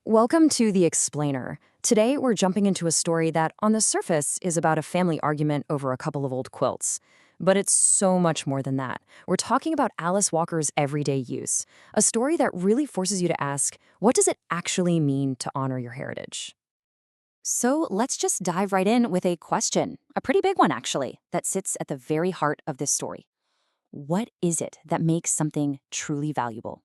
Welcome to The Explainer. Today, we're jumping into a story that, on the surface, is about a family argument over a couple of old quilts. But it's so much more than that. We're talking about Alice Walker's everyday use, a story that really forces you to ask, what does it actually mean to honor your heritage? So let's just dive right in with a question, a pretty big one actually, that sits at the very heart of this story. What is it that makes something truly valuable?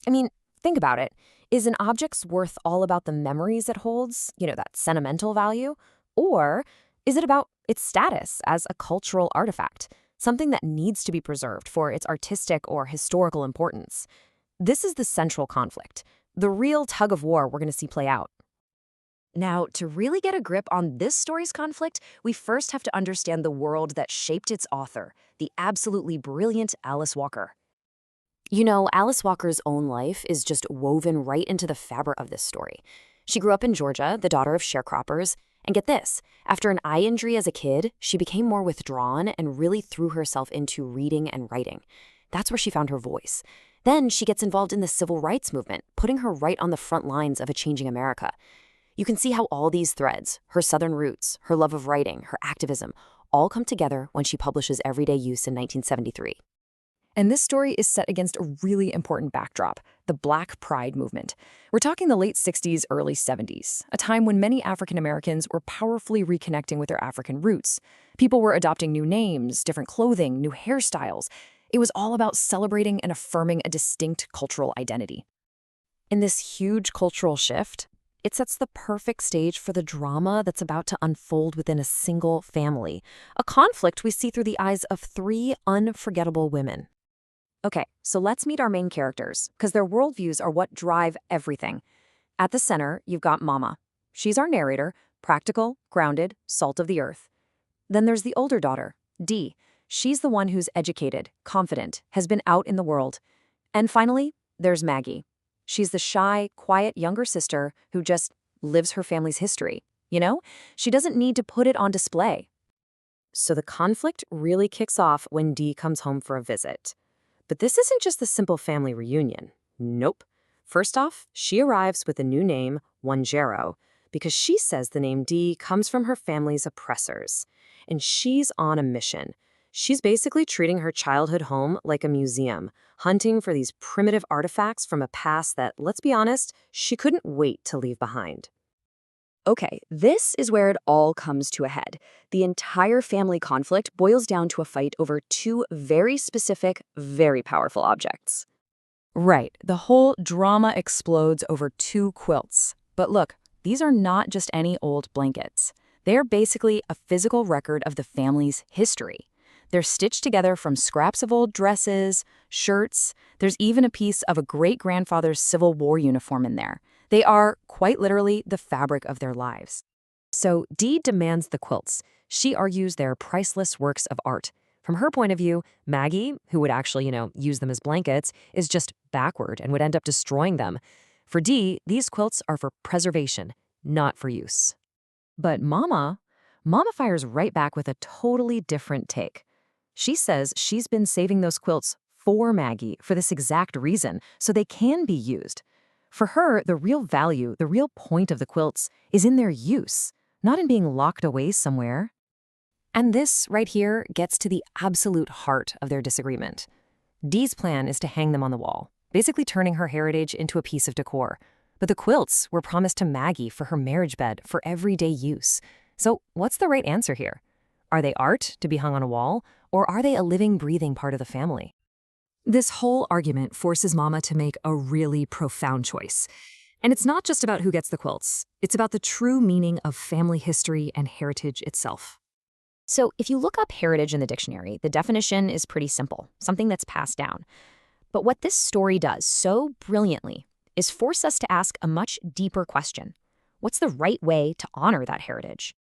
I mean, think about it. Is an object's worth all about the memories it holds, that sentimental value? Or is it about its status as a cultural artifact, something that needs to be preserved for its artistic or historical importance? This is the central conflict, the real tug of war we're going to see play out. Now, to really get a grip on this story's conflict, we first have to understand the world that shaped its author, the absolutely brilliant Alice Walker. Alice Walker's own life is just woven right into the fabric of this story. She grew up in Georgia, the daughter of sharecroppers, and get this, after an eye injury as a kid, she became more withdrawn and really threw herself into reading and writing. That's where she found her voice. Then she gets involved in the civil rights movement, putting her right on the front lines of a changing America. You can see how all these threads, her Southern roots, her love of writing, her activism, all come together when she publishes Everyday Use in 1973. And this story is set against a really important backdrop, the Black Pride movement. We're talking the late 60s, early 70s, a time when many African Americans were powerfully reconnecting with their African roots. People were adopting new names, different clothing, new hairstyles. It was all about celebrating and affirming a distinct cultural identity. In this huge cultural shift, it sets the perfect stage for the drama that's about to unfold within a single family, a conflict we see through the eyes of three unforgettable women. Okay, so let's meet our main characters, because their worldviews are what drive everything. At the center, you've got Mama. She's our narrator, practical, grounded, salt of the earth. Then there's the older daughter, Dee. She's the one who's educated, confident, has been out in the world. And finally, there's Maggie. She's the shy, quiet younger sister who just lives her family's history. She doesn't need to put it on display. So the conflict really kicks off when Dee comes home for a visit. But this isn't just the simple family reunion. Nope. First off, she arrives with a new name, Wanjero, because she says the name Dee comes from her family's oppressors. And she's on a mission. She's basically treating her childhood home like a museum, hunting for these primitive artifacts from a past that, let's be honest, she couldn't wait to leave behind. Okay, this is where it all comes to a head. The entire family conflict boils down to a fight over two very specific, very powerful objects. Right, the whole drama explodes over two quilts. But look, these are not just any old blankets. They're basically a physical record of the family's history. They're stitched together from scraps of old dresses, shirts. There's even a piece of a great-grandfather's Civil War uniform in there. They are, quite literally, the fabric of their lives. So Dee demands the quilts. She argues they're priceless works of art. From her point of view, Maggie, who would actually, use them as blankets, is just backward and would end up destroying them. For Dee, these quilts are for preservation, not for use. But Mama fires right back with a totally different take. She says she's been saving those quilts for Maggie for this exact reason, so they can be used. For her, the real value, the real point of the quilts is in their use, not in being locked away somewhere. And this right here gets to the absolute heart of their disagreement. Dee's plan is to hang them on the wall, basically turning her heritage into a piece of decor. But the quilts were promised to Maggie for her marriage bed for everyday use. So what's the right answer here? Are they art to be hung on a wall, or are they a living, breathing part of the family? This whole argument forces Mama to make a really profound choice. And it's not just about who gets the quilts. It's about the true meaning of family history and heritage itself. So if you look up heritage in the dictionary, the definition is pretty simple, something that's passed down. But what this story does so brilliantly is force us to ask a much deeper question. What's the right way to honor that heritage?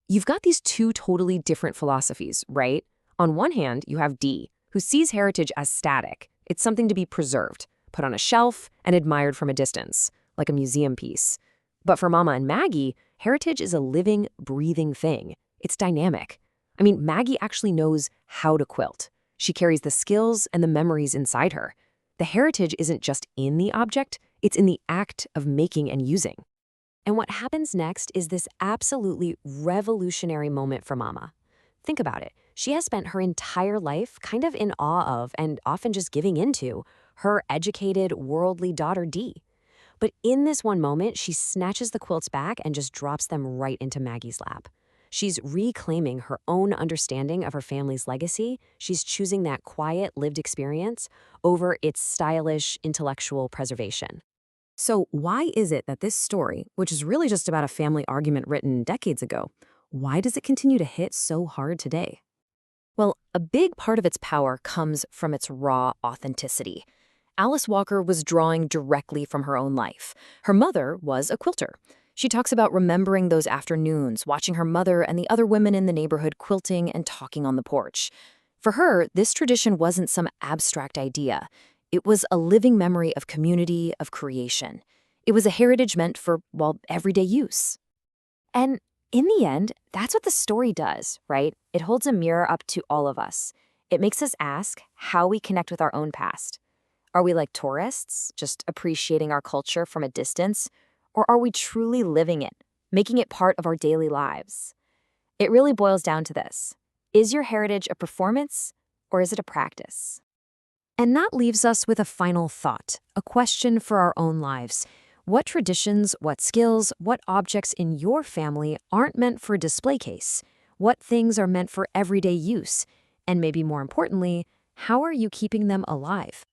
You've got these two totally different philosophies, right? On one hand, you have Dee, who sees heritage as static. It's something to be preserved, put on a shelf, and admired from a distance, like a museum piece. But for Mama and Maggie, heritage is a living, breathing thing. It's dynamic. I mean, Maggie actually knows how to quilt. She carries the skills and the memories inside her. The heritage isn't just in the object, It's in the act of making and using. And what happens next is this absolutely revolutionary moment for Mama. Think about it. She has spent her entire life kind of in awe of and often just giving into her educated, worldly daughter, Dee. But in this one moment, she snatches the quilts back and just drops them right into Maggie's lap. She's reclaiming her own understanding of her family's legacy. She's choosing that quiet, lived experience over its stylish, intellectual preservation. So why is it that this story, which is really just about a family argument written decades ago, why does it continue to hit so hard today? Well, a big part of its power comes from its raw authenticity. Alice Walker was drawing directly from her own life. Her mother was a quilter. She talks about remembering those afternoons, watching her mother and the other women in the neighborhood quilting and talking on the porch. For her, this tradition wasn't some abstract idea. It was a living memory of community, of creation. It was a heritage meant for, well, everyday use. And in the end, that's what the story does, right? It holds a mirror up to all of us. It makes us ask how we connect with our own past. Are we like tourists, just appreciating our culture from a distance? Or are we truly living it, making it part of our daily lives? It really boils down to this. Is your heritage a performance, or is it a practice? And that leaves us with a final thought, a question for our own lives. What traditions, what skills, what objects in your family aren't meant for a display case? What things are meant for everyday use? And maybe more importantly, how are you keeping them alive?